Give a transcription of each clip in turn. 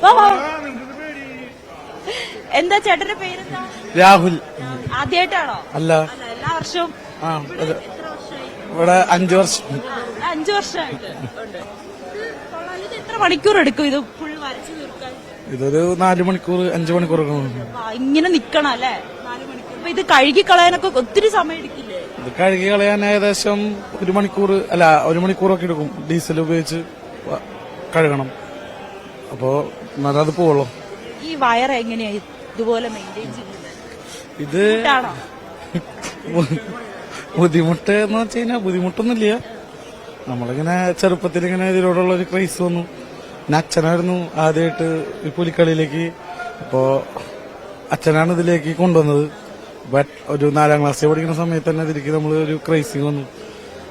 വാ, വാ. എന്താ ചേട്ടന്റെ പേരെന്താ? രാഹുൽ. ആദ്യമായിട്ടാണോ? അല്ല, എല്ലാ വർഷവും എത്ര വർഷമായി? ഇവിടെ 5 വർഷം. 5 വർഷമായിട്ട് ഉണ്ട്. ഇത് എത്ര മണിക്കൂർ എടുക്കും ഇത് ഫുൾ വരച്ചു തീർക്കാൻ? ഇതൊരു 4 മണിക്കൂർ 5 മണിക്കൂർ ഇങ്ങനെ നിക്കണം അല്ലേ? 4 മണിക്കൂർ. അപ്പൊ ഇത് കഴുകി കളയാനൊക്കെ ഒത്തിരി സമയം എടുക്കില്ലേ? ഇത് കഴുകി കളയാൻ ഏകദേശം 1 മണിക്കൂർ അല്ല 1 മണിക്കൂറൊക്കെ എടുക്കും. ഡീസൽ ഉപയോഗിച്ച് കഴുകണം. അപ്പോ അത് പോവുള്ളൂ. ഈ വയർ എങ്ങനെയാ ഇതുപോലെ മെയിൻറ്റെയിൻ ചെയ്യുന്നത്? ഇത് ബുദ്ധിമുട്ട് എന്ന് വെച്ച് കഴിഞ്ഞാൽ ബുദ്ധിമുട്ടൊന്നുമില്ല. നമ്മളിങ്ങനെ ചെറുപ്പത്തിൽ ഇങ്ങനെ ഇതിനോടുള്ള ഒരു ക്രൈസ് വന്നു. പിന്നെ അച്ഛനായിരുന്നു ആദ്യമായിട്ട് ഈ പുലിക്കളിയിലേക്ക്. അപ്പോ അച്ഛനാണ് ഇതിലേക്ക് കൊണ്ടുവന്നത്. ബട്ട് ഒരു 4ാം ക്ലാസ്സിൽ പഠിക്കുന്ന സമയത്ത് തന്നെ ഇതിലേക്ക് നമ്മൾ ഒരു ക്രൈസിങ് വന്നു.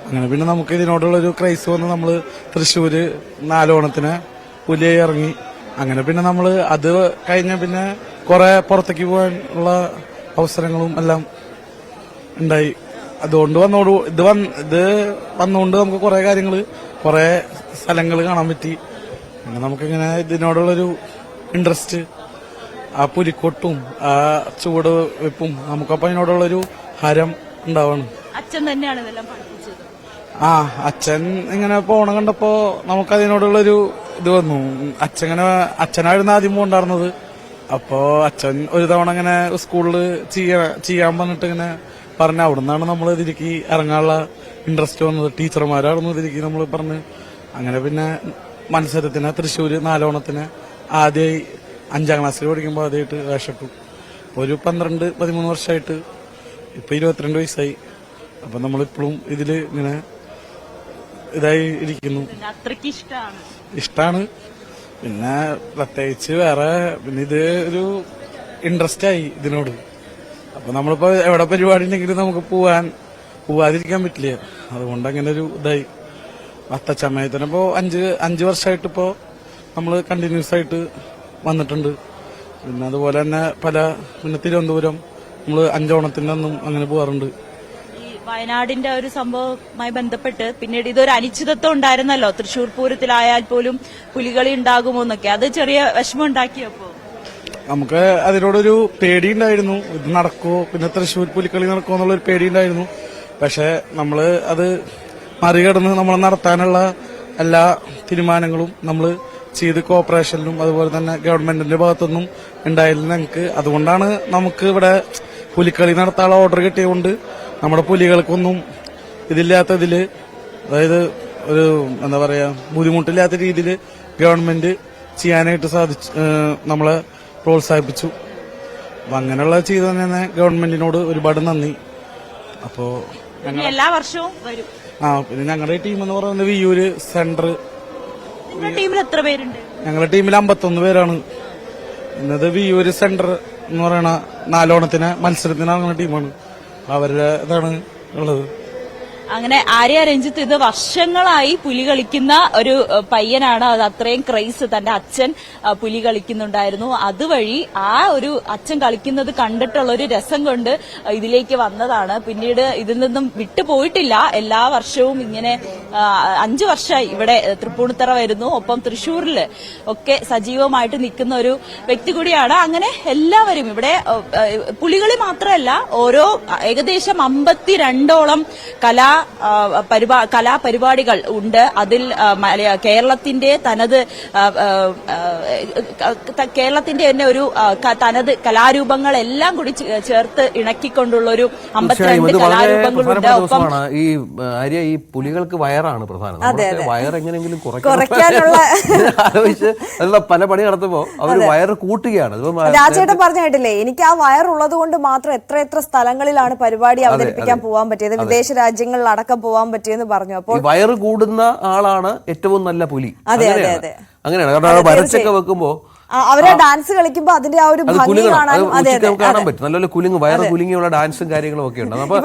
അങ്ങനെ പിന്നെ നമുക്ക് ഇതിനോടുള്ള ഒരു ക്രൈസ് വന്ന് നമ്മള് തൃശ്ശൂര് 4 ഓണത്തിന് പുലിയായി ഇറങ്ങി. അങ്ങനെ പിന്നെ നമ്മള് അത് കഴിഞ്ഞ പിന്നെ കുറെ പുറത്തേക്ക് പോകാനുള്ള അവസരങ്ങളും എല്ലാം ഉണ്ടായി. അതുകൊണ്ട് ഇത് വന്നുകൊണ്ട് നമുക്ക് കുറെ കാര്യങ്ങള് കുറെ സ്ഥലങ്ങൾ കാണാൻ പറ്റി. പിന്നെ നമുക്കിങ്ങനെ ഇതിനോടുള്ളൊരു ഇൻട്രസ്റ്റ്, ആ പുലിക്കൊട്ടും ആ ചുവട് വെപ്പും നമുക്കപ്പം അതിനോടുള്ളൊരു ഹരം ഉണ്ടാവാണ്. അച്ഛൻ തന്നെയാണ് ഇതെല്ലാം പഠിപ്പിച്ചത്. അച്ഛൻ ഇങ്ങനെ പോണ കണ്ടപ്പോ നമുക്കതിനോടുള്ളൊരു ഇത് വന്നു. അച്ഛനായിരുന്നു ആദ്യം പോണ്ടായിരുന്നത്. അപ്പോ അച്ഛൻ ഒരു തവണ ഇങ്ങനെ സ്കൂളില് ചെയ്യാൻ പറഞ്ഞിട്ട് ഇങ്ങനെ പറഞ്ഞ അവിടെ നിന്നാണ് നമ്മൾ ഇതിലേക്ക് ഇറങ്ങാനുള്ള ഇൻട്രസ്റ്റ് വന്നത്. ടീച്ചർമാരായിരുന്നു ഇതിലേക്ക് നമ്മൾ പറഞ്ഞ്. അങ്ങനെ പിന്നെ മത്സരത്തിന് തൃശ്ശൂര് 4 ഓണത്തിന് ആദ്യമായി 5ാം ക്ലാസ്സിൽ പഠിക്കുമ്പോൾ ആദ്യമായിട്ട് വേഷപ്പെട്ടു. ഒരു 12-13 വർഷമായിട്ട് ഇപ്പൊ 22 വയസ്സായി. അപ്പൊ നമ്മളിപ്പോഴും ഇതില് ഇങ്ങനെ ഇതായി ഇരിക്കുന്നു. അത്രയ്ക്ക് ഇഷ്ടാണ്. പിന്നെ പ്രത്യേകിച്ച് വേറെ പിന്നെ ഇത് ഒരു ഇൻട്രസ്റ്റ് ആയി ഇതിനോട്. അപ്പൊ നമ്മളിപ്പോ എവിടെ പരിപാടി ഉണ്ടെങ്കിലും നമുക്ക് പോവാതിരിക്കാൻ പറ്റില്ല. അതുകൊണ്ട് അങ്ങനെ ഒരു ഇതായി അത്തച്ചമയത്തിനിപ്പോ 5 വർഷമായിട്ടിപ്പോ നമ്മള് കണ്ടിന്യൂസ് ആയിട്ട് വന്നിട്ടുണ്ട്. പിന്നെ അതുപോലെ തന്നെ പിന്നെ തിരുവനന്തപുരം നമ്മള് 5 ഓണത്തിന്റെ അന്നും അങ്ങനെ പോവാറുണ്ട്. വയനാടിന്റെ ഒരു സംഭവവുമായി ബന്ധപ്പെട്ട് പിന്നീട് ഇതൊരു അനിശ്ചിതത്വം ഉണ്ടായിരുന്നല്ലോ. തൃശൂർ പൂരത്തിലായാൽ പോലും പുലികളി ഉണ്ടാകുമോ എന്നൊക്കെ, അത് ചെറിയ വിഷമം ഉണ്ടാക്കിയപ്പോ നമുക്ക് അതിനോടൊരു പേടിയുണ്ടായിരുന്നു. ഇത് നടക്കുമോ, പിന്നെ തൃശൂർ പുലിക്കളി നടക്കുമോ എന്നുള്ളൊരു പേടിയുണ്ടായിരുന്നു. പക്ഷെ നമ്മള് അത് മറികടന്ന് നമ്മൾ നടത്താനുള്ള എല്ലാ തീരുമാനങ്ങളും നമ്മൾ ചെയ്ത് കോർപ്പറേഷനിലും അതുപോലെ തന്നെ ഗവൺമെന്റിന്റെ ഭാഗത്തുനിന്നും ഉണ്ടായിരുന്നു ഞങ്ങൾക്ക്. അതുകൊണ്ടാണ് നമുക്ക് ഇവിടെ പുലിക്കളി നടത്താനുള്ള ഓർഡർ കിട്ടിയതുകൊണ്ട് നമ്മുടെ പുലികൾക്കൊന്നും ഇതില്ലാത്തതില്, അതായത് ഒരു എന്താ പറയാ ബുദ്ധിമുട്ടില്ലാത്ത രീതിയിൽ ഗവൺമെന്റ് ചെയ്യാനായിട്ട് നമ്മളെ പ്രോത്സാഹിപ്പിച്ചു. അപ്പൊ അങ്ങനെയുള്ള ചെയ്തു തന്നെ ഗവൺമെന്റിനോട് ഒരുപാട് നന്ദി. അപ്പോ എല്ലാ വർഷവും വരും. പിന്നെ ഞങ്ങളുടെ ടീം എന്ന് പറയുന്നത് വിയൂര് സെന്റർ. ടീമിൽ എത്ര പേരുണ്ട്? ഞങ്ങളുടെ ടീമിൽ 51 പേരാണ്. ഇന്നത് വിയൂര് സെന്റർ എന്ന് പറയുന്ന 4 ഓണത്തിന് മത്സരത്തിന് ഇറങ്ങുന്ന ടീമാണ്. അവരുടെ ഇതാണ് ഉള്ളത്. അങ്ങനെ ആര്യ രഞ്ജിത്ത് ഇത് വർഷങ്ങളായി പുലി കളിക്കുന്ന ഒരു പയ്യനാണ്. അത് അത്രയും ക്രൈസ് തന്റെ അച്ഛൻ പുലി കളിക്കുന്നുണ്ടായിരുന്നു. അതുവഴി ആ ഒരു അച്ഛൻ കളിക്കുന്നത് കണ്ടിട്ടുള്ള ഒരു രസം കൊണ്ട് ഇതിലേക്ക് വന്നതാണ്. പിന്നീട് ഇതിൽ നിന്നും വിട്ടുപോയിട്ടില്ല. എല്ലാ വർഷവും ഇങ്ങനെ 5 വർഷമായി ഇവിടെ തൃപ്പൂണിത്തറ വരുന്നു. ഒപ്പം തൃശ്ശൂരിൽ ഒക്കെ സജീവമായിട്ട് നിൽക്കുന്ന ഒരു വ്യക്തി കൂടിയാണ്. അങ്ങനെ എല്ലാവരും ഇവിടെ പുലികളി മാത്രമല്ല, ഏകദേശം 52ഓളം കലാപരിപാടികൾ ഉണ്ട്. അതിൽ കേരളത്തിന്റെ തന്നെ ഒരു തനത് കലാരൂപങ്ങളെല്ലാം കൂടി ചേർത്ത് ഇണക്കിക്കൊണ്ടുള്ള ഒരു 52 കലാരൂപങ്ങളുണ്ട്. ഒപ്പം ഈ പുലികൾക്ക് വയറാണ് പ്രധാനം. വയർ എങ്ങനെയെങ്കിലും കുറയ്ക്കാനുള്ള ആലോചിച്ച് പല പണി നടത്തുമ്പോ അവർ വയറ് കൂട്ടുകയാണ്. രാജേട്ടൻ പറഞ്ഞ കേട്ടില്ലേ, എനിക്ക് ആ വയറുള്ളത് കൊണ്ട് മാത്രം എത്ര സ്ഥലങ്ങളിലാണ് പരിപാടി അവതരിപ്പിക്കാൻ പോകാൻ പറ്റിയത്, വിദേശ രാജ്യങ്ങളിൽ അടക്കം പോവാൻ പറ്റിയെന്ന് പറഞ്ഞു. അപ്പോൾ വയറ് കൂടുന്ന ആളാണ് ഏറ്റവും നല്ല പുലി. അങ്ങനെയാണ്. കാരണം വരച്ചൊക്കെ വെക്കുമ്പോ അവരെ ഡാൻസ് കളിക്കുമ്പോ അതിന്റെ ആ ഒരു ഭംഗി കാണാൻ കാണാൻ പറ്റും. നല്ലപോലെ കുലുങ്ങ് വയറ് കുലുങ്ങിയുള്ള ഡാൻസും കാര്യങ്ങളും ഒക്കെ ഉണ്ട്. അപ്പൊ